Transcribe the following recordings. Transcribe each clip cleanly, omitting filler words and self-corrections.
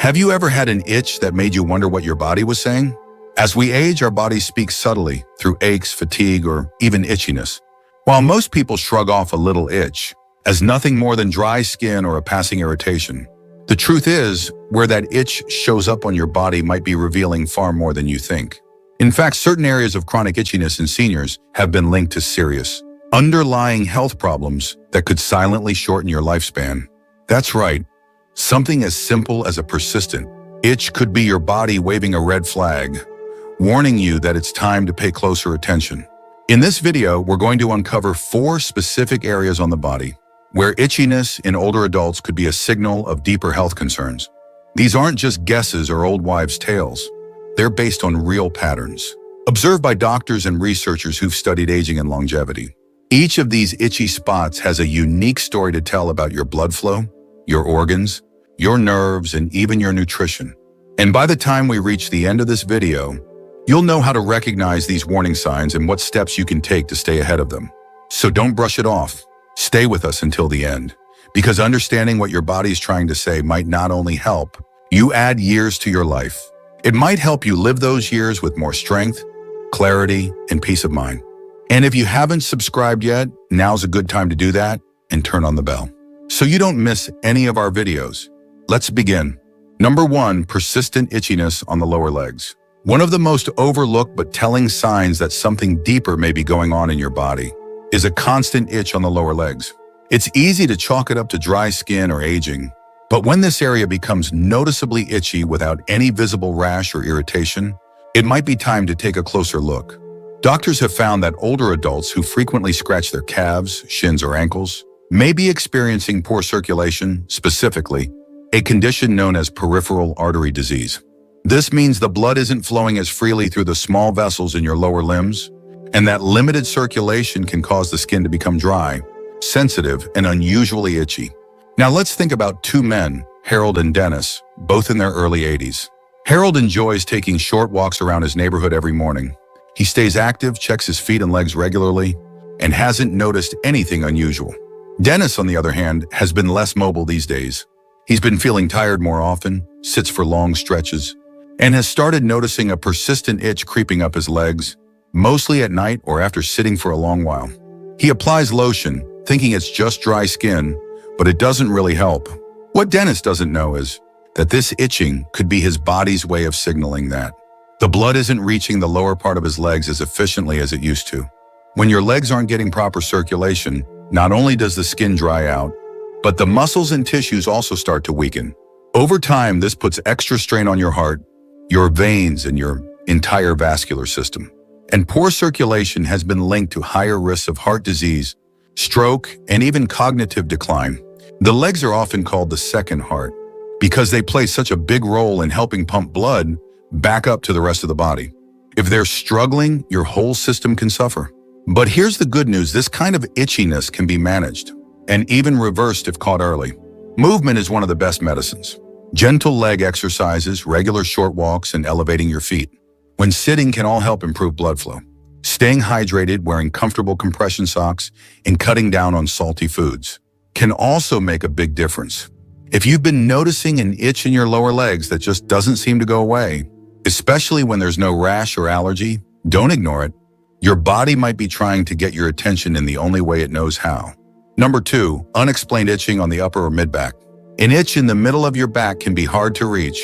Have you ever had an itch that made you wonder what your body was saying? As we age, our bodies speak subtly through aches, fatigue, or even itchiness. While most people shrug off a little itch as nothing more than dry skin or a passing irritation, the truth is, where that itch shows up on your body might be revealing far more than you think. In fact, certain areas of chronic itchiness in seniors have been linked to serious, underlying health problems that could silently shorten your lifespan. That's right. Something as simple as a persistent itch could be your body waving a red flag, warning you that it's time to pay closer attention. In this video, we're going to uncover 4 specific areas on the body where itchiness in older adults could be a signal of deeper health concerns. These aren't just guesses or old wives' tales. They're based on real patterns, observed by doctors and researchers who've studied aging and longevity. Each of these itchy spots has a unique story to tell about your blood flow, your organs, your nerves, and even your nutrition. And by the time we reach the end of this video, you'll know how to recognize these warning signs and what steps you can take to stay ahead of them. So don't brush it off. Stay with us until the end, because understanding what your body's trying to say might not only help you add years to your life, it might help you live those years with more strength, clarity, and peace of mind. And if you haven't subscribed yet, now's a good time to do that and turn on the bell so you don't miss any of our videos. Let's begin. Number 1, persistent itchiness on the lower legs. One of the most overlooked but telling signs that something deeper may be going on in your body is a constant itch on the lower legs. It's easy to chalk it up to dry skin or aging, but when this area becomes noticeably itchy without any visible rash or irritation, it might be time to take a closer look. Doctors have found that older adults who frequently scratch their calves, shins, or ankles may be experiencing poor circulation, specifically a condition known as peripheral artery disease. This means the blood isn't flowing as freely through the small vessels in your lower limbs, and that limited circulation can cause the skin to become dry, sensitive, and unusually itchy. Now let's think about 2 men, Harold and Dennis, both in their early 80s. Harold enjoys taking short walks around his neighborhood every morning. He stays active, checks his feet and legs regularly, and hasn't noticed anything unusual. Dennis, on the other hand, has been less mobile these days. He's been feeling tired more often, sits for long stretches, and has started noticing a persistent itch creeping up his legs, mostly at night or after sitting for a long while. He applies lotion, thinking it's just dry skin, but it doesn't really help. What Dennis doesn't know is that this itching could be his body's way of signaling that the blood isn't reaching the lower part of his legs as efficiently as it used to. When your legs aren't getting proper circulation, not only does the skin dry out, but the muscles and tissues also start to weaken. Over time, this puts extra strain on your heart, your veins, and your entire vascular system. And poor circulation has been linked to higher risks of heart disease, stroke, and even cognitive decline. The legs are often called the second heart because they play such a big role in helping pump blood back up to the rest of the body. If they're struggling, your whole system can suffer. But here's the good news: this kind of itchiness can be managed and even reversed if caught early. Movement is one of the best medicines. Gentle leg exercises, regular short walks, and elevating your feet when sitting can all help improve blood flow. Staying hydrated, wearing comfortable compression socks, and cutting down on salty foods can also make a big difference. If you've been noticing an itch in your lower legs that just doesn't seem to go away, especially when there's no rash or allergy, don't ignore it. Your body might be trying to get your attention in the only way it knows how. Number 2, unexplained itching on the upper or mid-back. An itch in the middle of your back can be hard to reach,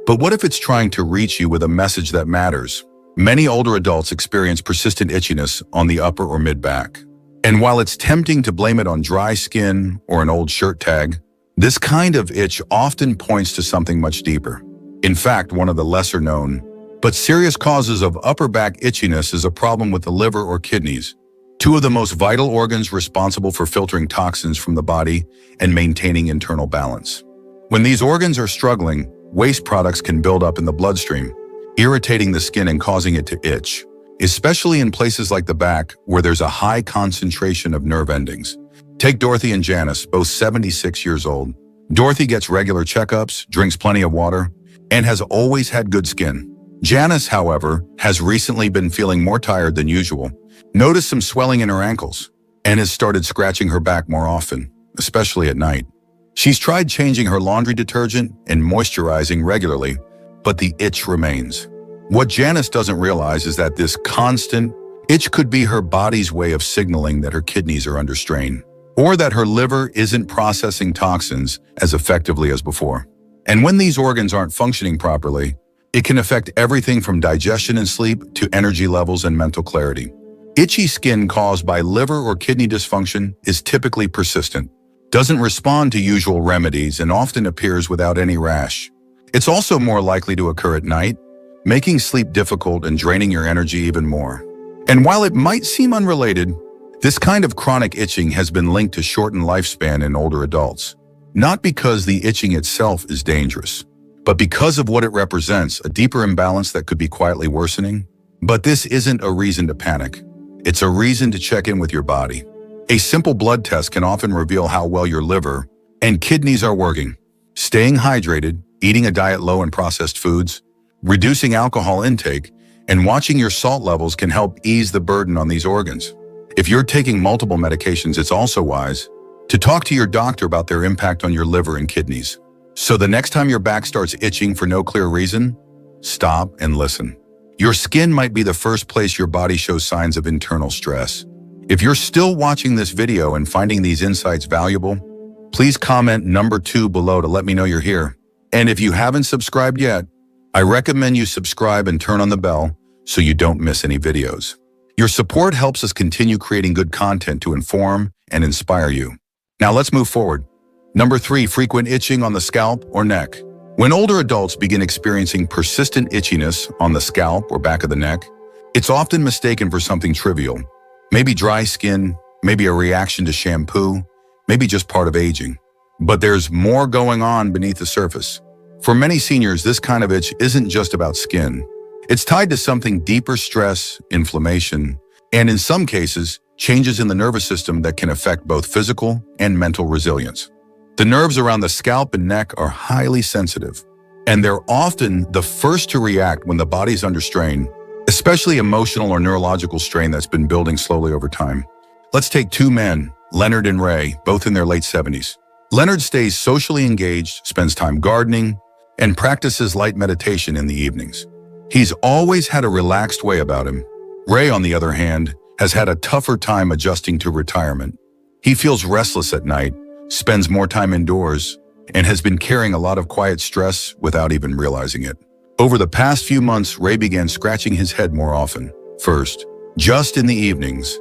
but what if it's trying to reach you with a message that matters? Many older adults experience persistent itchiness on the upper or mid-back. And while it's tempting to blame it on dry skin or an old shirt tag, this kind of itch often points to something much deeper. In fact, one of the lesser known but serious causes of upper back itchiness is a problem with the liver or kidneys, 2 of the most vital organs responsible for filtering toxins from the body and maintaining internal balance. When these organs are struggling, waste products can build up in the bloodstream, irritating the skin and causing it to itch, especially in places like the back where there's a high concentration of nerve endings. Take Dorothy and Janice, both 76 years old. Dorothy gets regular checkups, drinks plenty of water, and has always had good skin. Janice, however, has recently been feeling more tired than usual, noticed some swelling in her ankles, and has started scratching her back more often, especially at night. She's tried changing her laundry detergent and moisturizing regularly, but the itch remains. What Janice doesn't realize is that this constant itch could be her body's way of signaling that her kidneys are under strain, or that her liver isn't processing toxins as effectively as before. And when these organs aren't functioning properly, it can affect everything from digestion and sleep to energy levels and mental clarity. Itchy skin caused by liver or kidney dysfunction is typically persistent, doesn't respond to usual remedies, and often appears without any rash. It's also more likely to occur at night, making sleep difficult and draining your energy even more. And while it might seem unrelated, this kind of chronic itching has been linked to shortened lifespan in older adults. Not because the itching itself is dangerous, but because of what it represents, a deeper imbalance that could be quietly worsening. But this isn't a reason to panic. It's a reason to check in with your body. A simple blood test can often reveal how well your liver and kidneys are working. Staying hydrated, eating a diet low in processed foods, reducing alcohol intake, and watching your salt levels can help ease the burden on these organs. If you're taking multiple medications, it's also wise to talk to your doctor about their impact on your liver and kidneys. So the next time your back starts itching for no clear reason, stop and listen. Your skin might be the first place your body shows signs of internal stress. If you're still watching this video and finding these insights valuable, please comment number 2 below to let me know you're here. And if you haven't subscribed yet, I recommend you subscribe and turn on the bell so you don't miss any videos. Your support helps us continue creating good content to inform and inspire you. Now let's move forward. Number 3, frequent itching on the scalp or neck. When older adults begin experiencing persistent itchiness on the scalp or back of the neck, it's often mistaken for something trivial. Maybe dry skin, maybe a reaction to shampoo, maybe just part of aging. But there's more going on beneath the surface. For many seniors, this kind of itch isn't just about skin. It's tied to something deeper: stress, inflammation, and in some cases, changes in the nervous system that can affect both physical and mental resilience. The nerves around the scalp and neck are highly sensitive, and they're often the first to react when the body's under strain, especially emotional or neurological strain that's been building slowly over time. Let's take 2 men, Leonard and Ray, both in their late 70s. Leonard stays socially engaged, spends time gardening, and practices light meditation in the evenings. He's always had a relaxed way about him. Ray, on the other hand, has had a tougher time adjusting to retirement. He feels restless at night, spends more time indoors, and has been carrying a lot of quiet stress without even realizing it. Over the past few months, Ray began scratching his head more often. First, just in the evenings,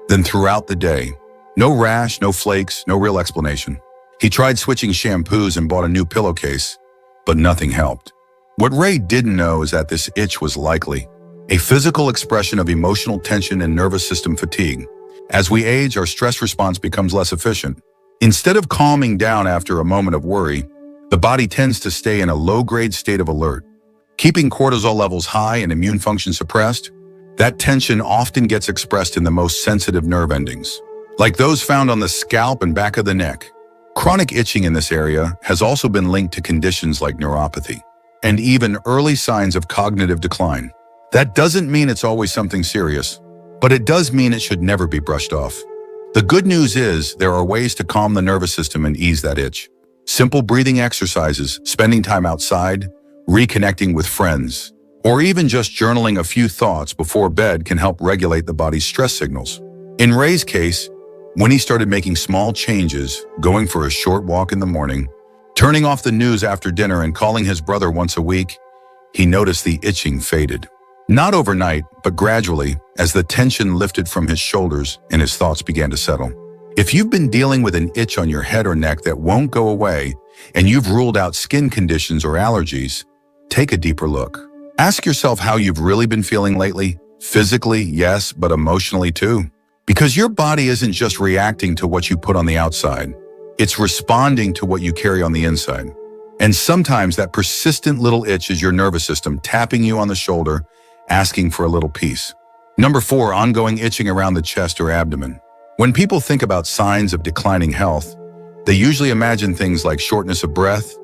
then throughout the day. No rash, no flakes, no real explanation. He tried switching shampoos and bought a new pillowcase, but nothing helped. What Ray didn't know is that this itch was likely a physical expression of emotional tension and nervous system fatigue. As we age, our stress response becomes less efficient. Instead of calming down after a moment of worry, the body tends to stay in a low-grade state of alert. Keeping cortisol levels high and immune function suppressed, that tension often gets expressed in the most sensitive nerve endings, like those found on the scalp and back of the neck. Chronic itching in this area has also been linked to conditions like neuropathy and even early signs of cognitive decline. That doesn't mean it's always something serious, but it does mean it should never be brushed off. The good news is there are ways to calm the nervous system and ease that itch. Simple breathing exercises, spending time outside, reconnecting with friends, or even just journaling a few thoughts before bed can help regulate the body's stress signals. In Ray's case, when he started making small changes, going for a short walk in the morning, turning off the news after dinner, and calling his brother once a week, he noticed the itching faded. Not overnight, but gradually, as the tension lifted from his shoulders and his thoughts began to settle. If you've been dealing with an itch on your head or neck that won't go away, and you've ruled out skin conditions or allergies, take a deeper look. Ask yourself how you've really been feeling lately. Physically, yes, but emotionally too. Because your body isn't just reacting to what you put on the outside. It's responding to what you carry on the inside. And sometimes that persistent little itch is your nervous system tapping you on the shoulder, asking for a little peace. Number 4, ongoing itching around the chest or abdomen. When people think about signs of declining health, they usually imagine things like shortness of breath,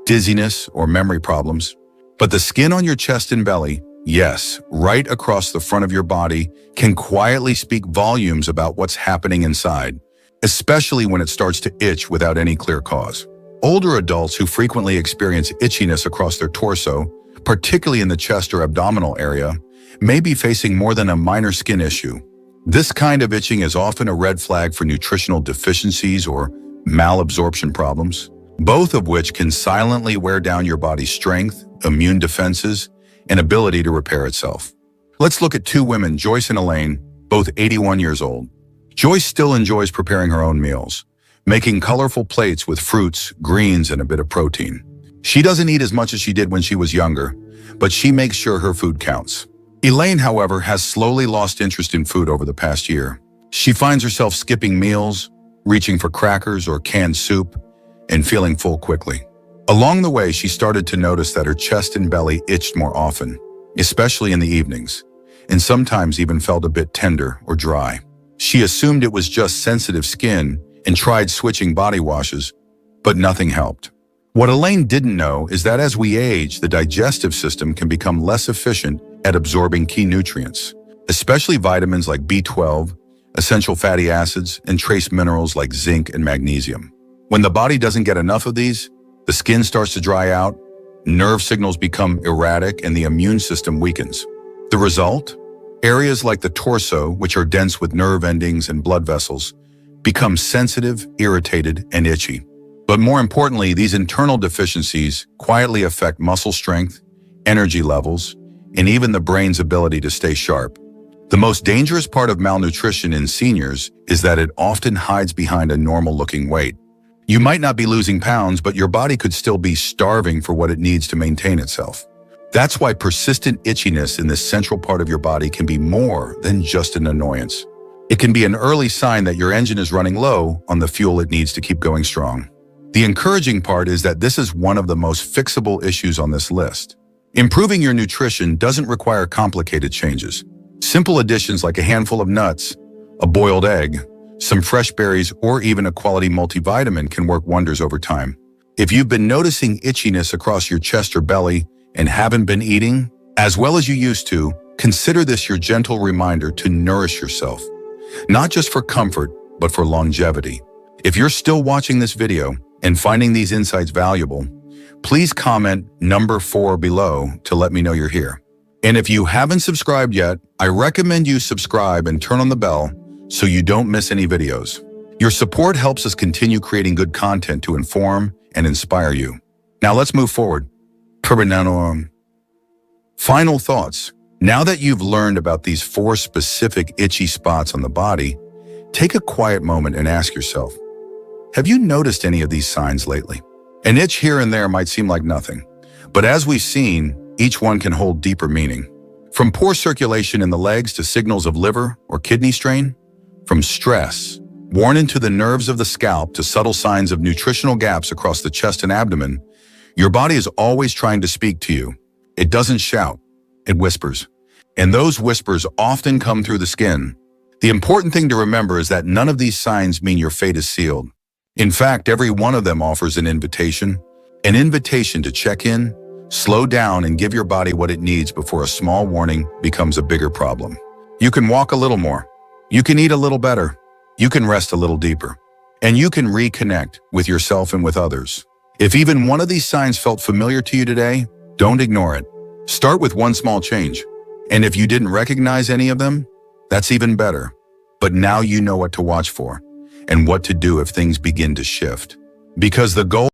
dizziness, or memory problems. But the skin on your chest and belly, yes, right across the front of your body, can quietly speak volumes about what's happening inside, especially when it starts to itch without any clear cause. Older adults who frequently experience itchiness across their torso, particularly in the chest or abdominal area, may be facing more than a minor skin issue. This kind of itching is often a red flag for nutritional deficiencies or malabsorption problems, both of which can silently wear down your body's strength, immune defenses, and ability to repair itself. Let's look at two women, Joyce and Elaine, both 81 years old. Joyce still enjoys preparing her own meals, making colorful plates with fruits, greens, and a bit of protein. She doesn't eat as much as she did when she was younger, but she makes sure her food counts. Elaine, however, has slowly lost interest in food over the past year. She finds herself skipping meals, reaching for crackers or canned soup, and feeling full quickly. Along the way, she started to notice that her chest and belly itched more often, especially in the evenings, and sometimes even felt a bit tender or dry. She assumed it was just sensitive skin and tried switching body washes, but nothing helped. What Elaine didn't know is that as we age, the digestive system can become less efficient at absorbing key nutrients, especially vitamins like B12, essential fatty acids, and trace minerals like zinc and magnesium. When the body doesn't get enough of these, the skin starts to dry out, nerve signals become erratic, and the immune system weakens. The result? Areas like the torso, which are dense with nerve endings and blood vessels, become sensitive, irritated, and itchy. But more importantly, these internal deficiencies quietly affect muscle strength, energy levels, and even the brain's ability to stay sharp. The most dangerous part of malnutrition in seniors is that it often hides behind a normal-looking weight. You might not be losing pounds, but your body could still be starving for what it needs to maintain itself. That's why persistent itchiness in this central part of your body can be more than just an annoyance. It can be an early sign that your engine is running low on the fuel it needs to keep going strong. The encouraging part is that this is one of the most fixable issues on this list. Improving your nutrition doesn't require complicated changes. Simple additions like a handful of nuts, a boiled egg, some fresh berries, or even a quality multivitamin can work wonders over time. If you've been noticing itchiness across your chest or belly and haven't been eating as well as you used to, consider this your gentle reminder to nourish yourself, not just for comfort, but for longevity. If you're still watching this video and finding these insights valuable, please comment number 4 below to let me know you're here. And if you haven't subscribed yet, I recommend you subscribe and turn on the bell so you don't miss any videos. Your support helps us continue creating good content to inform and inspire you. Now let's move forward. Final thoughts. Now that you've learned about these 4 specific itchy spots on the body, take a quiet moment and ask yourself, have you noticed any of these signs lately? An itch here and there might seem like nothing, but as we've seen, each one can hold deeper meaning. From poor circulation in the legs to signals of liver or kidney strain, from stress, worn into the nerves of the scalp to subtle signs of nutritional gaps across the chest and abdomen, your body is always trying to speak to you. It doesn't shout, it whispers. And those whispers often come through the skin. The important thing to remember is that none of these signs mean your fate is sealed. In fact, every one of them offers an invitation to check in, slow down, and give your body what it needs before a small warning becomes a bigger problem. You can walk a little more. You can eat a little better. You can rest a little deeper. And you can reconnect with yourself and with others. If even one of these signs felt familiar to you today, don't ignore it. Start with one small change. And if you didn't recognize any of them, that's even better. But now you know what to watch for and what to do if things begin to shift. Because the goal